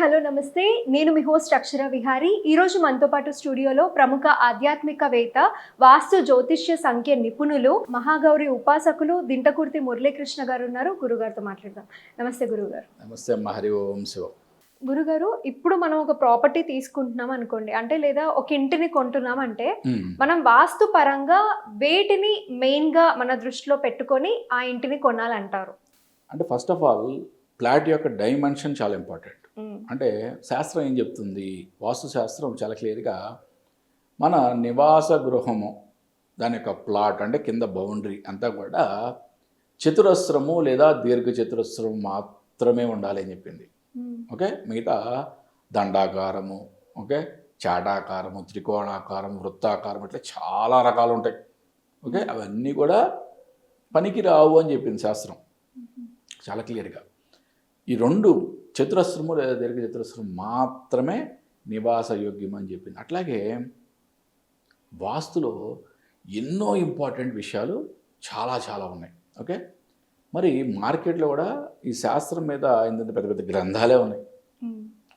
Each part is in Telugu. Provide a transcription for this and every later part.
హలో నమస్తే. నేను మీ హోస్ట్ అక్షర విహారీ. ఈరోజు మనతో పాటు స్టూడియోలో ప్రముఖ ఆధ్యాత్మికవేత్త, వాస్తు జ్యోతిష్య సంఖ్య నిపుణులు, మహాగౌరి ఉపాసకులు దింటకుర్తి మురళీకృష్ణ గారు ఉన్నారు. గురుగారితో మాట్లాడదాం. నమస్తే గురుగారు. నమస్తే అమ్మ. హరి ఓం శివం. గురుగారు, ఇప్పుడు మనం ఒక ప్రాపర్టీ తీసుకుంటున్నాం అనుకోండి, అంటే లేదా ఒక ఇంటిని కొంటున్నాం అంటే మనం వాస్తు పరంగా వేటిని మెయిన్గా మన దృష్టిలో పెట్టుకొని ఆ ఇంటిని కొనాలంటారు? అంటే ఫస్ట్ ఆఫ్ ఆల్ ఫ్లాట్ యొక్క డైమెన్షన్ చాలా ఇంపార్టెంట్. అంటే శాస్త్రం ఏం చెప్తుంది, వాస్తు శాస్త్రం చాలా క్లియర్గా మన నివాస గృహము దాని యొక్క ప్లాట్ అంటే కింద బౌండరీ అంతా కూడా చతురస్రము లేదా దీర్ఘ చతురస్రము మాత్రమే ఉండాలి అని చెప్పింది. ఓకే, మిగతా దండాకారము, ఓకే, చాటాకారము, త్రికోణాకారం, వృత్తాకారం, ఇట్లా చాలా రకాలు ఉంటాయి. ఓకే, అవన్నీ కూడా పనికి రావు అని చెప్పింది శాస్త్రం చాలా క్లియర్గా. ఈ రెండు చతురస్రము లేదా దీర్ఘ చతురస్రం మాత్రమే నివాస యోగ్యం అని చెప్పింది. అట్లాగే వాస్తులో ఎన్నో ఇంపార్టెంట్ విషయాలు చాలా చాలా ఉన్నాయి. ఓకే, మరి మార్కెట్లో కూడా ఈ శాస్త్రం మీద ఏంటంటే పెద్ద పెద్ద గ్రంథాలే ఉన్నాయి.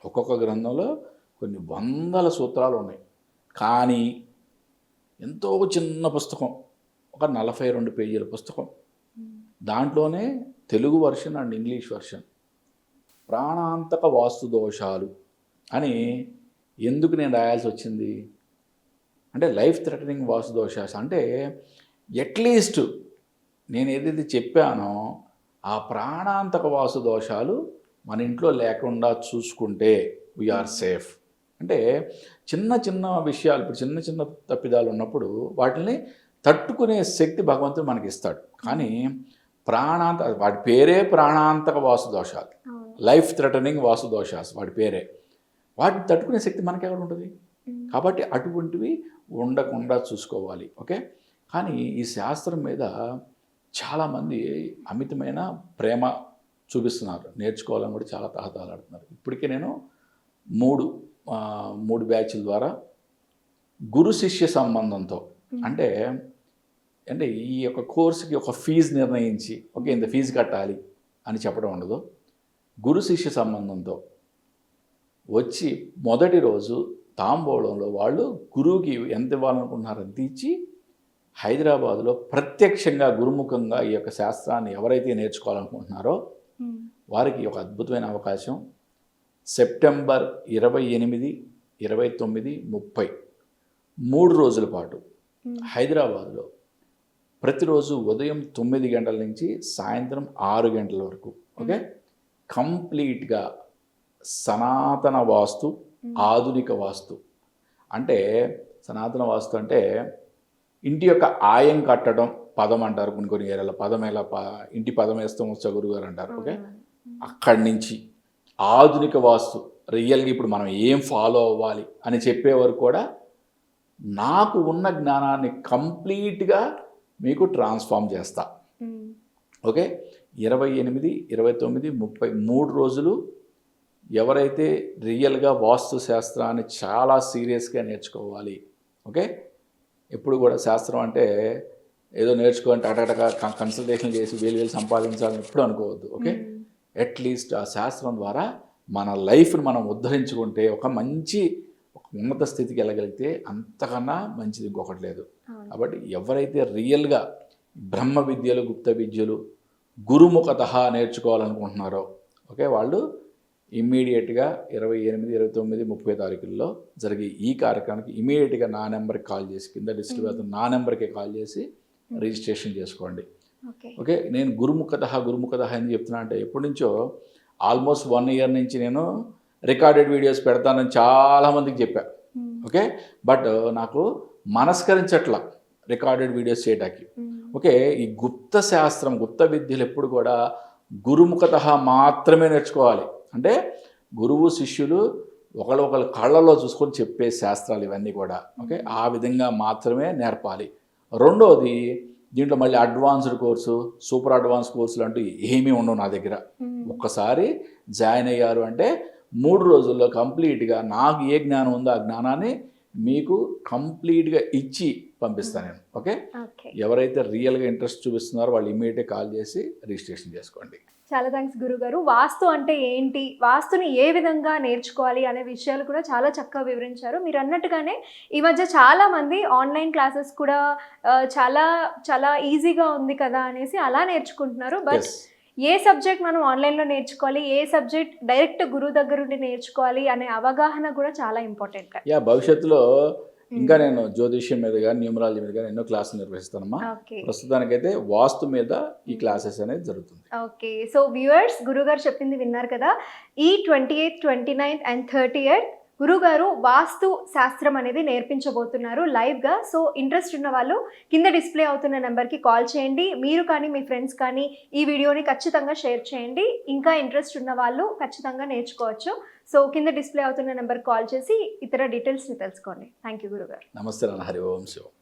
ఒక్కొక్క గ్రంథంలో కొన్ని వందల సూత్రాలు ఉన్నాయి. కానీ ఎంతో చిన్న పుస్తకం, ఒక 42 పేజీల పుస్తకం, దాంట్లోనే Telugu version and English version ప్రాణాంతక వాస్తు దోషాలు అని ఎందుకు నేను రాయాల్సి వచ్చింది అంటే, లైఫ్ థ్రెటనింగ్ వాస్తు దోషాలు అంటే అట్లీస్ట్ నేను ఏదైతే చెప్పానో ఆ ప్రాణాంతక వాస్తు దోషాలు మన ఇంట్లో లేకుండా చూసుకుంటే వీఆర్ సేఫ్. అంటే చిన్న చిన్న విషయాలు, ఇప్పుడు చిన్న చిన్న తప్పిదాలు ఉన్నప్పుడు వాటిని తట్టుకునే శక్తి భగవంతుడు మనకి ఇస్తాడు. కానీ వాటి పేరే ప్రాణాంతక వాస్తు దోషాలు, లైఫ్ థ్రెటనింగ్ వాస్తు దోషాలు, వాటి పేరే. వాటిని తట్టుకునే శక్తి మనకి ఎక్కడ ఉంటుంది? కాబట్టి అటువంటివి ఉండకుండా చూసుకోవాలి. ఓకే, కానీ ఈ శాస్త్రం మీద చాలామంది అమితమైన ప్రేమ చూపిస్తున్నారు, నేర్చుకోవాలని కూడా చాలా తహతలాడుతున్నారు. ఇప్పటికే నేను మూడు బ్యాచ్ల ద్వారా గురు శిష్య సంబంధంతో అంటే ఈ యొక్క కోర్సుకి ఒక ఫీజు నిర్ణయించి ఓకే ఇంత ఫీజు కట్టాలి అని చెప్పడం ఉండదు. గురు శిష్య సంబంధంతో వచ్చి మొదటి రోజు తాంబూలంలో వాళ్ళు గురువుకి ఎంత ఇవ్వాలనుకుంటున్నారో అంత ఇచ్చి హైదరాబాదులో ప్రత్యక్షంగా గురుముఖంగా ఈ యొక్క శాస్త్రాన్ని ఎవరైతే నేర్చుకోవాలనుకుంటున్నారో వారికి ఒక అద్భుతమైన అవకాశం. సెప్టెంబర్ 28, 29, 30 3 రోజుల పాటు హైదరాబాదులో ప్రతిరోజు ఉదయం 9 గంటల నుంచి సాయంత్రం 6 గంటల వరకు ఓకే కంప్లీట్గా సనాతన వాస్తు, ఆధునిక వాస్తు. అంటే సనాతన వాస్తు అంటే ఇంటి యొక్క ఆయం కట్టడం పదం అంటారు, కొన్ని ఏరియాలో పదం ఎలా ఇంటి పదం వేస్తాం వచ్చా గురుగారు అంటారు. ఓకే, అక్కడి నుంచి ఆధునిక వాస్తు రియల్గా ఇప్పుడు మనం ఏం ఫాలో అవ్వాలి అని చెప్పేవారు కూడా నాకు ఉన్న జ్ఞానాన్ని కంప్లీట్గా మీకు ట్రాన్స్ఫార్మ్ చేస్తా. ఓకే, 28, 29, 30 3 రోజులు ఎవరైతే రియల్గా వాస్తు శాస్త్రాన్ని చాలా సీరియస్గా నేర్చుకోవాలి. ఓకే, ఎప్పుడు కూడా శాస్త్రం అంటే ఏదో నేర్చుకొని టకటక కన్సల్టేషన్ చేసి వేలు సంపాదించాలని ఎప్పుడు అనుకోవద్దు. ఓకే, అట్లీస్ట్ ఆ శాస్త్రం ద్వారా మన లైఫ్ని మనం ఉద్ధరించుకుంటే ఒక ఉన్నత స్థితికి వెళ్ళగలిగితే అంతకన్నా మంచిది ఇంకొకటి లేదు. కాబట్టి ఎవరైతే రియల్గా బ్రహ్మ విద్యలు, గుప్త విద్యలు గురుముఖత నేర్చుకోవాలనుకుంటున్నారో ఓకే వాళ్ళు ఇమ్మీడియట్గా 28, 29, 30 తారీఖుల్లో జరిగే ఈ కార్యక్రమానికి ఇమీడియట్గా నా నెంబర్కి కాల్ చేసి, కింద డిస్ట్రిక్ట్ అవుతుంది నా నెంబర్కి కాల్ చేసి రిజిస్ట్రేషన్ చేసుకోండి. ఓకే, నేను గురుముఖత అని చెప్తున్నా అంటే ఎప్పటి నుంచో ఆల్మోస్ట్ 1 year నుంచి నేను రికార్డెడ్ వీడియోస్ పెడతానని చాలామందికి చెప్పా. ఓకే, బట్ నాకు మనస్కరించట్ల రికార్డెడ్ వీడియోస్ చేయడానికి. ఓకే, ఈ గుప్త శాస్త్రం, గుప్త విద్యలు ఎప్పుడు కూడా గురుముఖత మాత్రమే నేర్చుకోవాలి. అంటే గురువు శిష్యులు ఒకళ్ళ కళ్ళల్లో చూసుకొని చెప్పే శాస్త్రాలు ఇవన్నీ కూడా. ఓకే, ఆ విధంగా మాత్రమే నేర్పాలి. రెండోది, దీంట్లో మళ్ళీ అడ్వాన్స్డ్ కోర్సు, సూపర్ అడ్వాన్స్ కోర్సులు అంటూ ఏమీ ఉండవు నా దగ్గర. ఒక్కసారి జాయిన్ అయ్యారు అంటే 3 రోజుల్లో కంప్లీట్గా నాకు ఏ జ్ఞానం ఉందో ఆ జ్ఞానాన్ని మీకు కంప్లీట్గా ఇచ్చి పంపిస్తాను నేను. ఓకే, ఎవరైతే రియల్గా ఇంట్రెస్ట్ చూపిస్తున్నారో వాళ్ళు ఇమీడియట్గా కాల్ చేసి రిజిస్ట్రేషన్ చేసుకోండి. చాలా థ్యాంక్స్ గురుగారు. వాస్తు అంటే ఏంటి, వాస్తుని ఏ విధంగా నేర్చుకోవాలి అనే విషయాలు కూడా చాలా చక్కగా వివరించారు. మీరు అన్నట్టుగానే ఈ మధ్య చాలా మంది ఆన్లైన్ క్లాసెస్ కూడా చాలా చాలా ఈజీగా ఉంది కదా అనేసి అలా నేర్చుకుంటున్నారు. But Yes. ఏ సబ్జెక్ట్ మనం ఆన్లైన్లో నేర్చుకోవాలి, ఏ సబ్జెక్ట్ డైరెక్ట్ గురువు దగ్గర ఉండి నేర్చుకోవాలి అనే అవగాహన కూడా చాలా ఇంపార్టెంట్. యా, భవిష్యత్తులో ఇంకా నేను జ్యోతిష్యం మీద కానీ న్యూమరాలజీ మీద కానీ ఎన్నో క్లాసులు నిర్వహిస్తానమ్మా. ఓకే. ప్రస్తుతానికైతే వాస్తు మీద ఈ క్లాసెస్ అనేది జరుగుతుంది. ఓకే, సో వ్యూవర్స్, గురుగారు చెప్పింది విన్నారు కదా. ఈ 28th, 29th అండ్ 30th గురుగారు వాస్తు శాస్త్రం అనేది నేర్పించబోతున్నారు లైవ్గా. సో ఇంట్రెస్ట్ ఉన్న వాళ్ళు కింద డిస్ప్లే అవుతున్న నెంబర్కి కాల్ చేయండి. మీరు కానీ మీ ఫ్రెండ్స్ కానీ ఈ వీడియోని ఖచ్చితంగా షేర్ చేయండి. ఇంకా ఇంట్రెస్ట్ ఉన్న వాళ్ళు ఖచ్చితంగా నేర్చుకోవచ్చు. సో కింద డిస్ప్లే అవుతున్న నెంబర్కి కాల్ చేసి ఇతర డీటెయిల్స్ని తెలుసుకోండి. థ్యాంక్ యూ గురుగారు. నమస్తే నాన్న. హరి ఓం శివం.